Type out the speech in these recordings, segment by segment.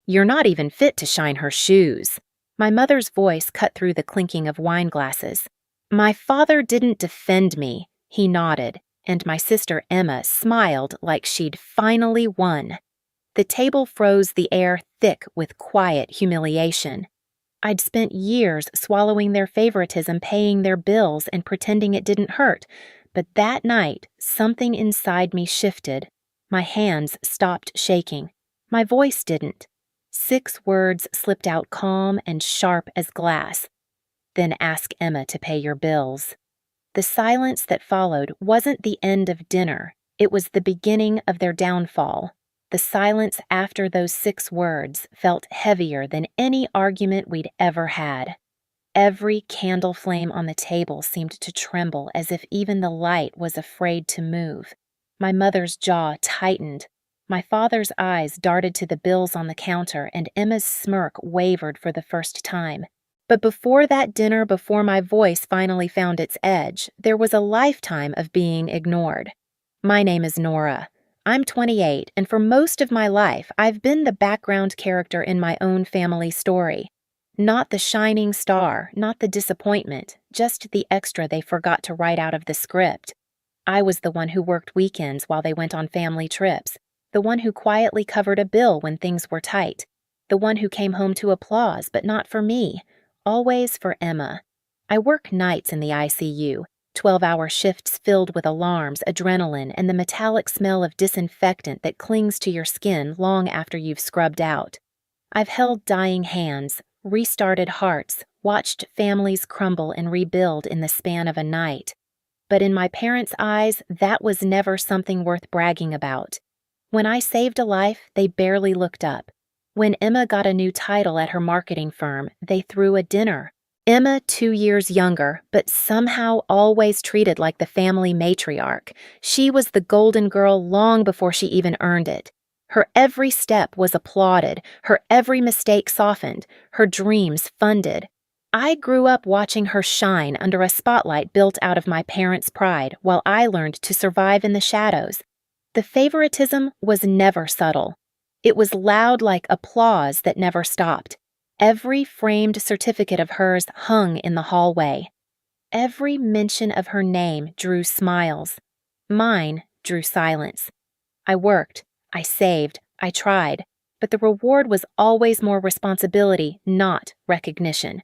You're not even fit to shine her shoes." My mother's voice cut through the clinking of wine glasses. "My father didn't defend me," he nodded, and my sister Emma smiled like she'd finally won. The table froze, the air thick with quiet humiliation. I'd spent years swallowing their favoritism, paying their bills, and pretending it didn't hurt. But that night, something inside me shifted. My hands stopped shaking. My voice didn't. 6 words slipped out calm and sharp as glass. "Then ask Emma to pay your bills." The silence that followed wasn't the end of dinner. It was the beginning of their downfall. The silence after those 6 words felt heavier than any argument we'd ever had. Every candle flame on the table seemed to tremble as if even the light was afraid to move. My mother's jaw tightened. My father's eyes darted to the bills on the counter, and Emma's smirk wavered for the first time. But before that dinner, before my voice finally found its edge, there was a lifetime of being ignored. My name is Nora. I'm 28, and for most of my life, I've been the background character in my own family story. Not the shining star, not the disappointment, just the extra they forgot to write out of the script. I was the one who worked weekends while they went on family trips, the one who quietly covered a bill when things were tight, the one who came home to applause, but not for me, always for Emma. I work nights in the ICU, 12-hour shifts filled with alarms, adrenaline, and the metallic smell of disinfectant that clings to your skin long after you've scrubbed out. I've held dying hands, restarted hearts, watched families crumble and rebuild in the span of a night. But in my parents' eyes, that was never something worth bragging about. When I saved a life, they barely looked up. When Emma got a new title at her marketing firm, they threw a dinner. Emma, 2 years younger, but somehow always treated like the family matriarch. She was the golden girl long before she even earned it. Her every step was applauded, her every mistake softened, her dreams funded. I grew up watching her shine under a spotlight built out of my parents' pride while I learned to survive in the shadows. The favoritism was never subtle. It was loud like applause that never stopped. Every framed certificate of hers hung in the hallway. Every mention of her name drew smiles. Mine drew silence. I worked, I saved, I tried, but the reward was always more responsibility, not recognition.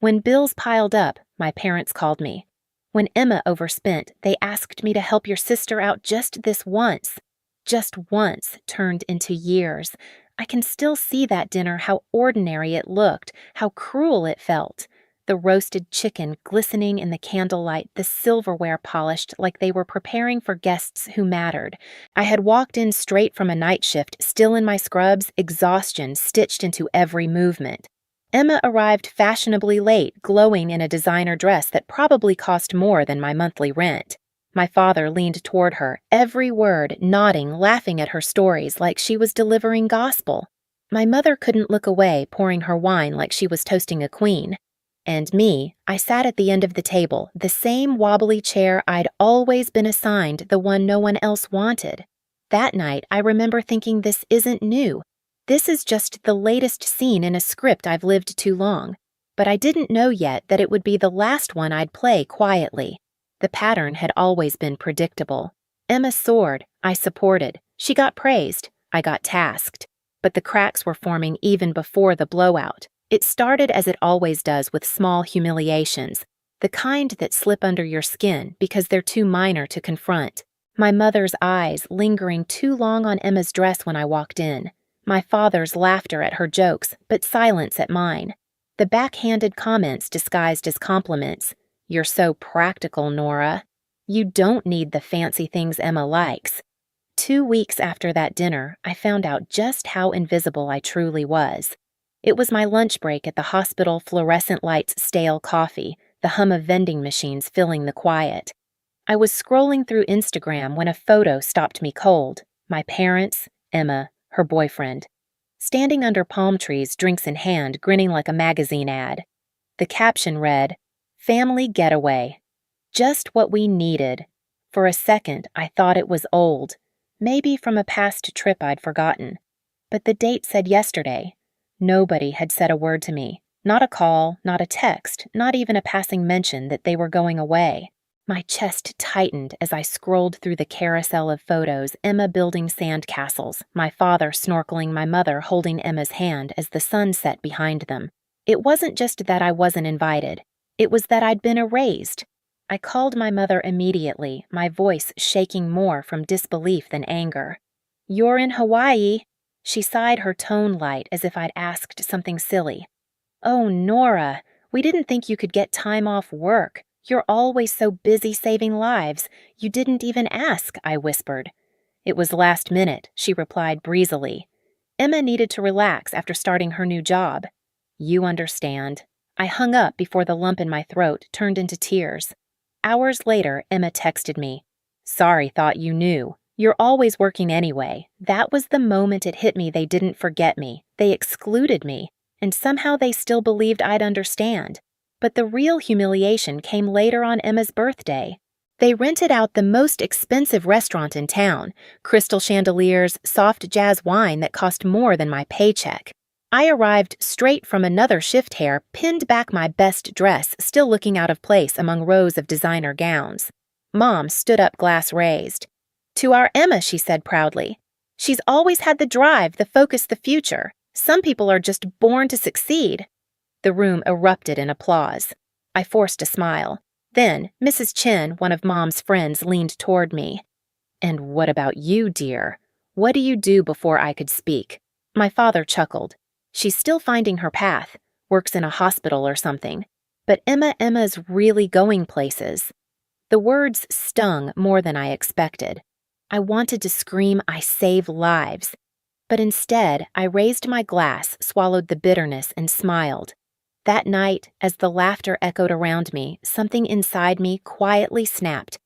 When bills piled up, my parents called me. When Emma overspent, they asked me to help your sister out just this once. Just once turned into years. I can still see that dinner, how ordinary it looked, how cruel it felt. The roasted chicken glistening in the candlelight, the silverware polished like they were preparing for guests who mattered. I had walked in straight from a night shift, still in my scrubs, exhaustion stitched into every movement. Emma arrived fashionably late, glowing in a designer dress that probably cost more than my monthly rent. My father leaned toward her, every word, nodding, laughing at her stories like she was delivering gospel. My mother couldn't look away, pouring her wine like she was toasting a queen. And me, I sat at the end of the table, the same wobbly chair I'd always been assigned, the one no one else wanted. That night, I remember thinking, this isn't new. This is just the latest scene in a script I've lived too long. But I didn't know yet that it would be the last one I'd play quietly. The pattern had always been predictable. Emma soared, I supported. She got praised, I got tasked. But the cracks were forming even before the blowout. It started as it always does, with small humiliations, the kind that slip under your skin because they're too minor to confront. My mother's eyes lingering too long on Emma's dress when I walked in. My father's laughter at her jokes, but silence at mine. The backhanded comments disguised as compliments. "You're so practical, Nora. You don't need the fancy things Emma likes." 2 weeks after that dinner, I found out just how invisible I truly was. It was my lunch break at the hospital, fluorescent lights, stale coffee, the hum of vending machines filling the quiet. I was scrolling through Instagram when a photo stopped me cold. My parents, Emma, her boyfriend. Standing under palm trees, drinks in hand, grinning like a magazine ad. The caption read, "Family getaway." Just what we needed. For a second, I thought it was old, maybe from a past trip I'd forgotten. But the date said yesterday. Nobody had said a word to me. Not a call, not a text, not even a passing mention that they were going away. My chest tightened as I scrolled through the carousel of photos, Emma building sandcastles, my father snorkeling, my mother holding Emma's hand as the sun set behind them. It wasn't just that I wasn't invited. It was that I'd been erased. I called my mother immediately, my voice shaking more from disbelief than anger. "You're in Hawaii." She sighed, her tone light, as if I'd asked something silly. "Oh, Nora, we didn't think you could get time off work. You're always so busy saving lives. You didn't even ask," I whispered. "It was last minute," she replied breezily. "Emma needed to relax after starting her new job." "You understand." I hung up before the lump in my throat turned into tears. Hours later, Emma texted me. "Sorry, thought you knew. You're always working anyway." That was the moment it hit me they didn't forget me. They excluded me, and somehow they still believed I'd understand. But the real humiliation came later on Emma's birthday. They rented out the most expensive restaurant in town, crystal chandeliers, soft jazz wine that cost more than my paycheck. I arrived straight from another shift hair, pinned back my best dress, still looking out of place among rows of designer gowns. Mom stood up, glass raised. "To our Emma," she said proudly. "She's always had the drive, the focus, the future. Some people are just born to succeed." The room erupted in applause. I forced a smile. Then Mrs. Chen, one of Mom's friends, leaned toward me. "And what about you, dear? What do you do?" Before I could speak, my father chuckled. "She's still finding her path, works in a hospital or something. But Emma's really going places." The words stung more than I expected. I wanted to scream, "I save lives." But instead, I raised my glass, swallowed the bitterness, and smiled. That night, as the laughter echoed around me, something inside me quietly snapped.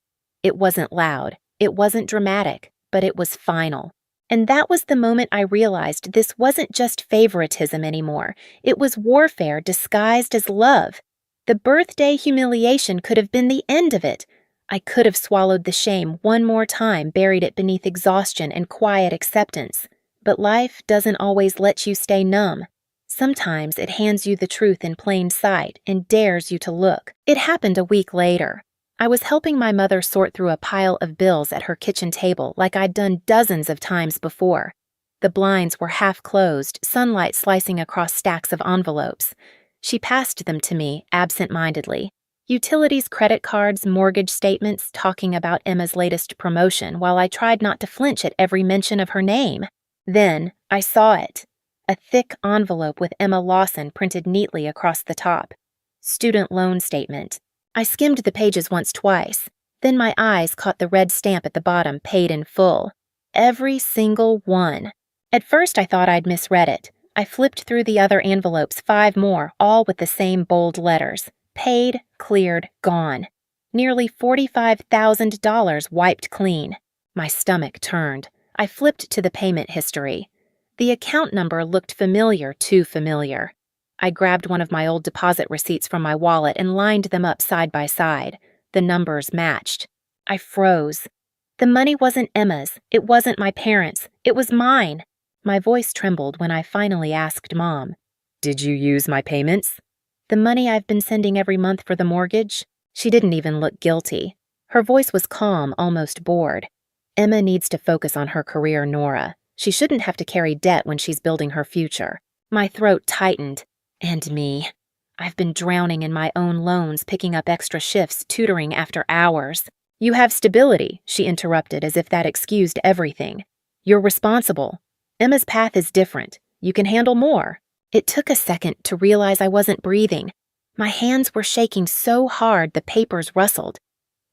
It wasn't loud, it wasn't dramatic, but it was final. And that was the moment I realized this wasn't just favoritism anymore. It was warfare disguised as love. The birthday humiliation could have been the end of it. I could have swallowed the shame one more time, buried it beneath exhaustion and quiet acceptance. But life doesn't always let you stay numb. Sometimes it hands you the truth in plain sight and dares you to look. It happened a week later. I was helping my mother sort through a pile of bills at her kitchen table like I'd done dozens of times before. The blinds were half closed, sunlight slicing across stacks of envelopes. She passed them to me absent-mindedly. Utilities, credit cards, mortgage statements, talking about Emma's latest promotion while I tried not to flinch at every mention of her name. Then I saw it. A thick envelope with Emma Lawson printed neatly across the top. Student loan statement. I skimmed the pages once, twice. Then my eyes caught the red stamp at the bottom, paid in full. Every single one. At first I thought I'd misread it. I flipped through the other envelopes, 5 more, all with the same bold letters. Paid, cleared, gone. Nearly $45,000 wiped clean. My stomach turned. I flipped to the payment history. The account number looked familiar, too familiar. I grabbed one of my old deposit receipts from my wallet and lined them up side by side. The numbers matched. I froze. The money wasn't Emma's. It wasn't my parents'. It was mine. My voice trembled when I finally asked Mom, "Did you use my payments?" "The money I've been sending every month for the mortgage?" She didn't even look guilty. Her voice was calm, almost bored. "Emma needs to focus on her career, Nora. She shouldn't have to carry debt when she's building her future." My throat tightened. And me. I've been drowning in my own loans, picking up extra shifts, tutoring after hours. "You have stability," she interrupted as if that excused everything. "You're responsible. Emma's path is different. You can handle more." It took a second to realize I wasn't breathing. My hands were shaking so hard the papers rustled.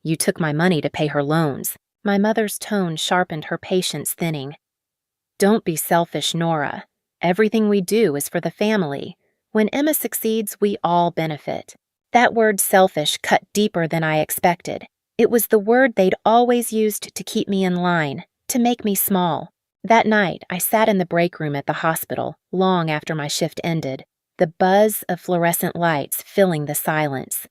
"You took my money to pay her loans." My mother's tone sharpened, her patience thinning. "Don't be selfish, Nora. Everything we do is for the family. When Emma succeeds, we all benefit." That word selfish cut deeper than I expected. It was the word they'd always used to keep me in line, to make me small. That night, I sat in the break room at the hospital, long after my shift ended, the buzz of fluorescent lights filling the silence.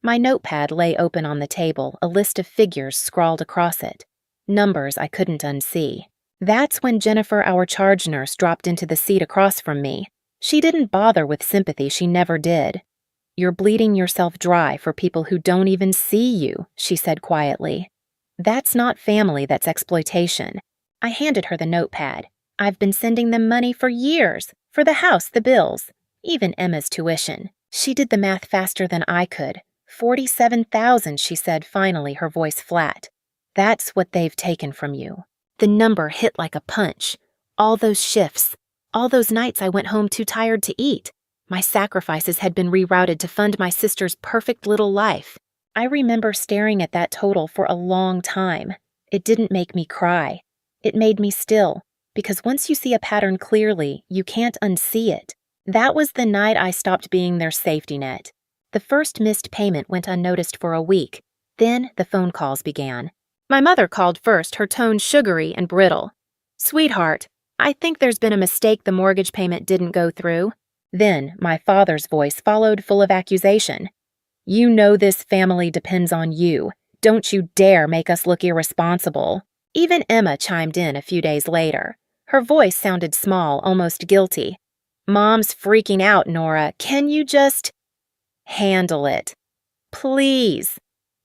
My notepad lay open on the table, a list of figures scrawled across it. Numbers I couldn't unsee. That's when Jennifer, our charge nurse, dropped into the seat across from me. She didn't bother with sympathy, she never did. "You're bleeding yourself dry for people who don't even see you," she said quietly. "That's not family, that's exploitation." I handed her the notepad. "I've been sending them money for years, for the house, the bills, even Emma's tuition." She did the math faster than I could. 47,000, she said, finally, her voice flat. "That's what they've taken from you." The number hit like a punch. All those shifts, all those nights I went home too tired to eat. My sacrifices had been rerouted to fund my sister's perfect little life. I remember staring at that total for a long time. It didn't make me cry. It made me still, because once you see a pattern clearly, you can't unsee it. That was the night I stopped being their safety net. The first missed payment went unnoticed for a week. Then the phone calls began. My mother called first, her tone sugary and brittle. "Sweetheart, I think there's been a mistake, the mortgage payment didn't go through." Then my father's voice followed, full of accusation. "You know this family depends on you. Don't you dare make us look irresponsible." Even Emma chimed in a few days later. Her voice sounded small, almost guilty. "Mom's freaking out, Nora. Can you just handle it? Please.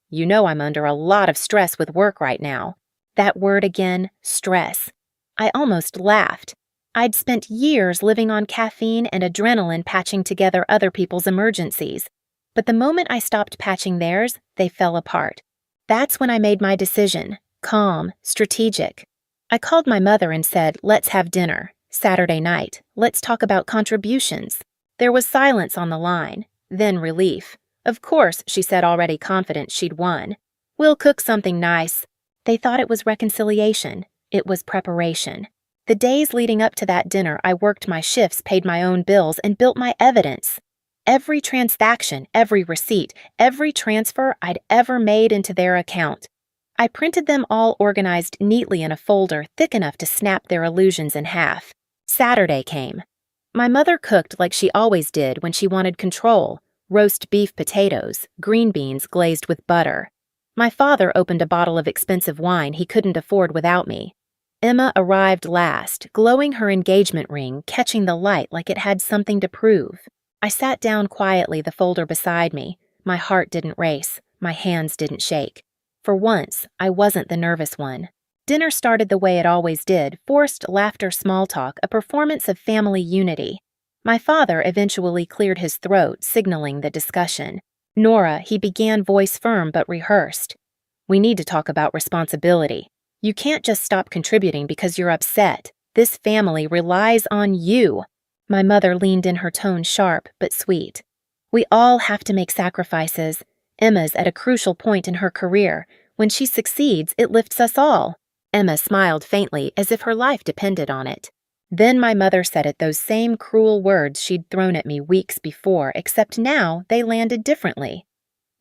You know I'm under a lot of stress with work right now." That word again, stress. I almost laughed. I'd spent years living on caffeine and adrenaline patching together other people's emergencies. But the moment I stopped patching theirs, they fell apart. That's when I made my decision, calm, strategic. I called my mother and said, "Let's have dinner. Saturday night. Let's talk about contributions." There was silence on the line, then relief. "Of course," she said, already confident she'd won. "We'll cook something nice." They thought it was reconciliation. It was preparation. The days leading up to that dinner, I worked my shifts, paid my own bills, and built my evidence. Every transaction, every receipt, every transfer I'd ever made into their account. I printed them all organized neatly in a folder thick enough to snap their illusions in half. Saturday came. My mother cooked like she always did when she wanted control. Roast beef potatoes, green beans glazed with butter. My father opened a bottle of expensive wine he couldn't afford without me. Emma arrived last, glowing her engagement ring, catching the light like it had something to prove. I sat down quietly, the folder beside me. My heart didn't race. My hands didn't shake. For once, I wasn't the nervous one. Dinner started the way it always did, forced laughter, small talk, a performance of family unity. My father eventually cleared his throat, signaling the discussion. "Nora," he began, voice firm but rehearsed. "We need to talk about responsibility. You can't just stop contributing because you're upset. This family relies on you." My mother leaned in, her tone sharp but sweet. "We all have to make sacrifices. Emma's at a crucial point in her career. When she succeeds, it lifts us all." Emma smiled faintly, as if her life depended on it. Then my mother said it, those same cruel words she'd thrown at me weeks before, except now they landed differently.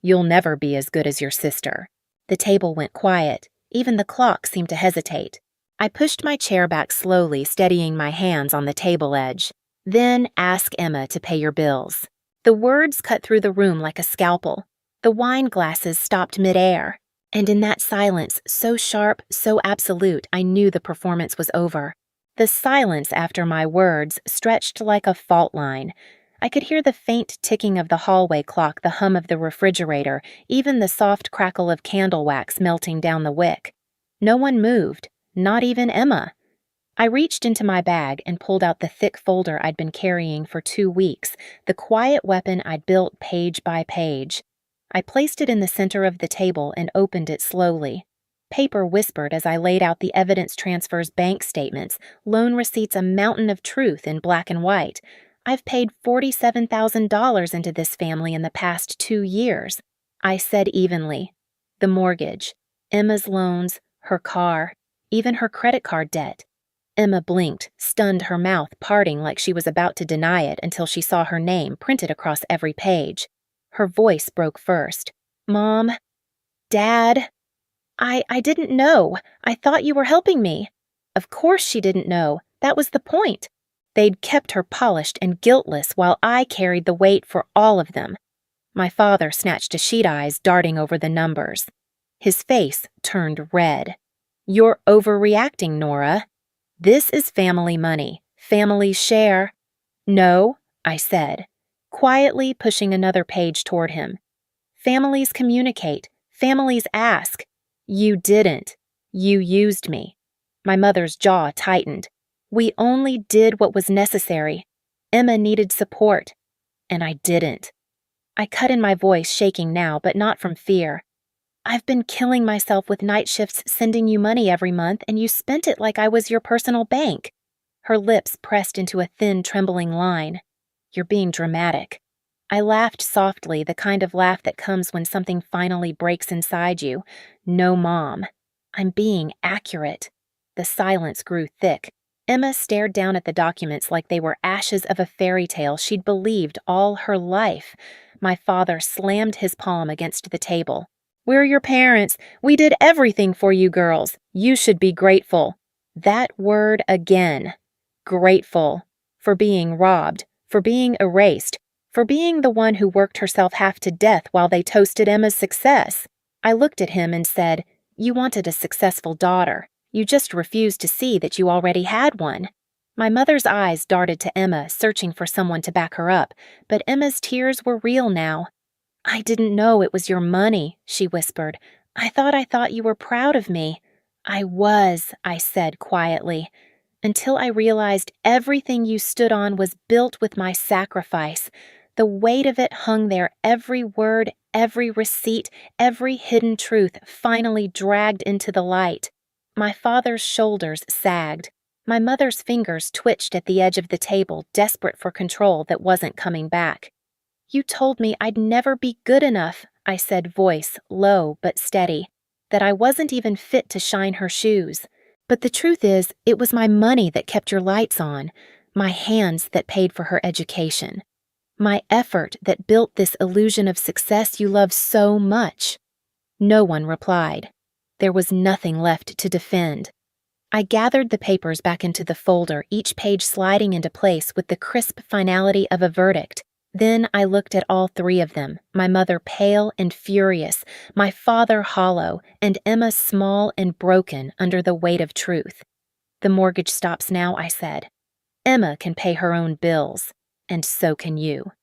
"You'll never be as good as your sister." The table went quiet. Even the clock seemed to hesitate. I pushed my chair back slowly, steadying my hands on the table edge. "Then ask Emma to pay your bills." The words cut through the room like a scalpel. The wine glasses stopped midair. And in that silence, so sharp, so absolute, I knew the performance was over. The silence after my words stretched like a fault line. I could hear the faint ticking of the hallway clock, the hum of the refrigerator, even the soft crackle of candle wax melting down the wick. No one moved, not even Emma. I reached into my bag and pulled out the thick folder I'd been carrying for 2 weeks, the quiet weapon I'd built page by page. I placed it in the center of the table and opened it slowly. Paper whispered as I laid out the evidence transfers, bank statements, loan receipts, a mountain of truth in black and white. "I've paid $47,000 into this family in the past 2 years. I said evenly. The mortgage, Emma's loans, her car, even her credit card debt. Emma blinked, stunned, her mouth parting like she was about to deny it until she saw her name printed across every page. Her voice broke first. "Mom? Dad? I didn't know. I thought you were helping me." Of course she didn't know. That was the point. They'd kept her polished and guiltless while I carried the weight for all of them. My father snatched a sheet, eyes darting over the numbers. His face turned red. "You're overreacting, Nora." This is family money. Family share. No, I said, quietly pushing another page toward him. Families communicate. Families ask. You didn't. You used me. My mother's jaw tightened. We only did what was necessary. Emma needed support, and I didn't. I cut in my voice, shaking now, but not from fear. I've been killing myself with night shifts sending you money every month, and you spent it like I was your personal bank. Her lips pressed into a thin, trembling line. You're being dramatic. I laughed softly, the kind of laugh that comes when something finally breaks inside you. No, Mom. I'm being accurate. The silence grew thick. Emma stared down at the documents like they were ashes of a fairy tale she'd believed all her life. My father slammed his palm against the table. We're your parents. We did everything for you girls. You should be grateful. That word again. Grateful. For being robbed. For being erased. For being the one who worked herself half to death while they toasted Emma's success. I looked at him and said, You wanted a successful daughter. You just refused to see that you already had one. My mother's eyes darted to Emma, searching for someone to back her up, but Emma's tears were real now. I didn't know it was your money, she whispered. I thought you were proud of me. I was, I said quietly, until I realized everything you stood on was built with my sacrifice. The weight of it hung there, every word, every receipt, every hidden truth finally dragged into the light. My father's shoulders sagged. My mother's fingers twitched at the edge of the table, desperate for control that wasn't coming back. You told me I'd never be good enough, I said, voice low but steady, that I wasn't even fit to shine her shoes. But the truth is, it was my money that kept your lights on, my hands that paid for her education, my effort that built this illusion of success you love so much. No one replied. There was nothing left to defend. I gathered the papers back into the folder, each page sliding into place with the crisp finality of a verdict. Then I looked at all three of them, my mother pale and furious, my father hollow, and Emma small and broken under the weight of truth. The mortgage stops now, I said. Emma can pay her own bills, and so can you.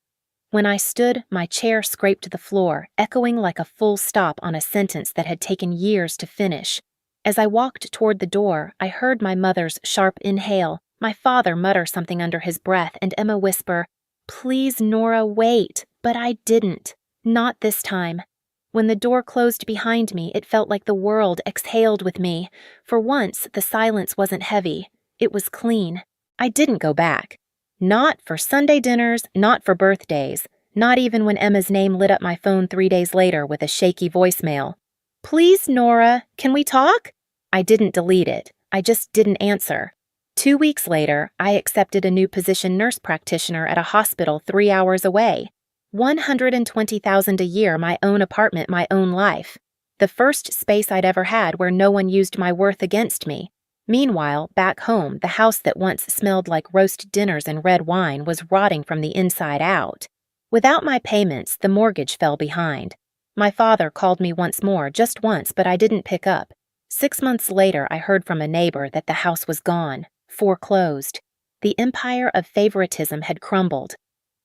When I stood, my chair scraped the floor, echoing like a full stop on a sentence that had taken years to finish. As I walked toward the door, I heard my mother's sharp inhale, my father mutter something under his breath, and Emma whisper, Please, Nora, wait. But I didn't. Not this time. When the door closed behind me, it felt like the world exhaled with me. For once, the silence wasn't heavy. It was clean. I didn't go back. Not for Sunday dinners, not for birthdays, not even when Emma's name lit up my phone 3 days later with a shaky voicemail. Please, Nora, can we talk? I didn't delete it. I just didn't answer. 2 weeks later, I accepted a new position nurse practitioner at a hospital 3 hours away. $120,000 a year, my own apartment, my own life. The first space I'd ever had where no one used my worth against me. Meanwhile, back home, the house that once smelled like roast dinners and red wine was rotting from the inside out. Without my payments, the mortgage fell behind. My father called me once more, just once, but I didn't pick up. 6 months later, I heard from a neighbor that the house was gone, foreclosed. The empire of favoritism had crumbled.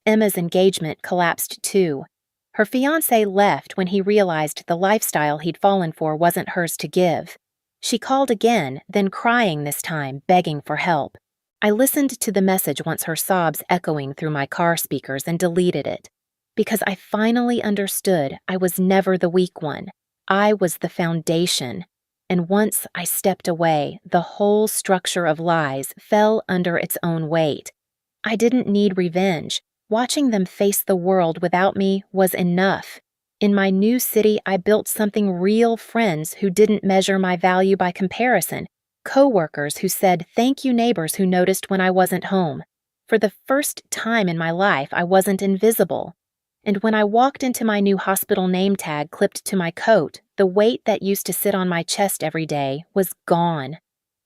Emma's engagement collapsed too. Her fiancé left when he realized the lifestyle he'd fallen for wasn't hers to give. She called again, then crying this time, begging for help. I listened to the message once, her sobs echoing through my car speakers, and deleted it. Because I finally understood I was never the weak one. I was the foundation. And once I stepped away, the whole structure of lies fell under its own weight. I didn't need revenge. Watching them face the world without me was enough. In my new city, I built something real, friends who didn't measure my value by comparison, co-workers who said thank you, neighbors who noticed when I wasn't home. For the first time in my life, I wasn't invisible. And when I walked into my new hospital name tag clipped to my coat, the weight that used to sit on my chest every day was gone.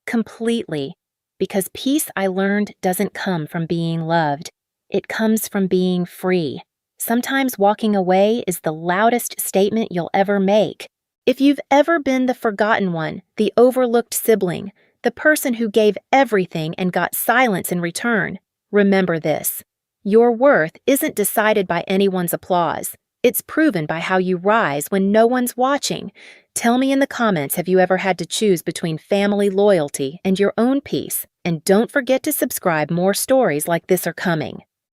Completely. Because peace, I learned, doesn't come from being loved. It comes from being free. Sometimes walking away is the loudest statement you'll ever make. If you've ever been the forgotten one, the overlooked sibling, the person who gave everything and got silence in return. Remember this: your worth isn't decided by anyone's applause. It's proven by how you rise when no one's watching. Tell me in the comments, have you ever had to choose between family loyalty and your own peace? And don't forget to subscribe. More stories like this are coming.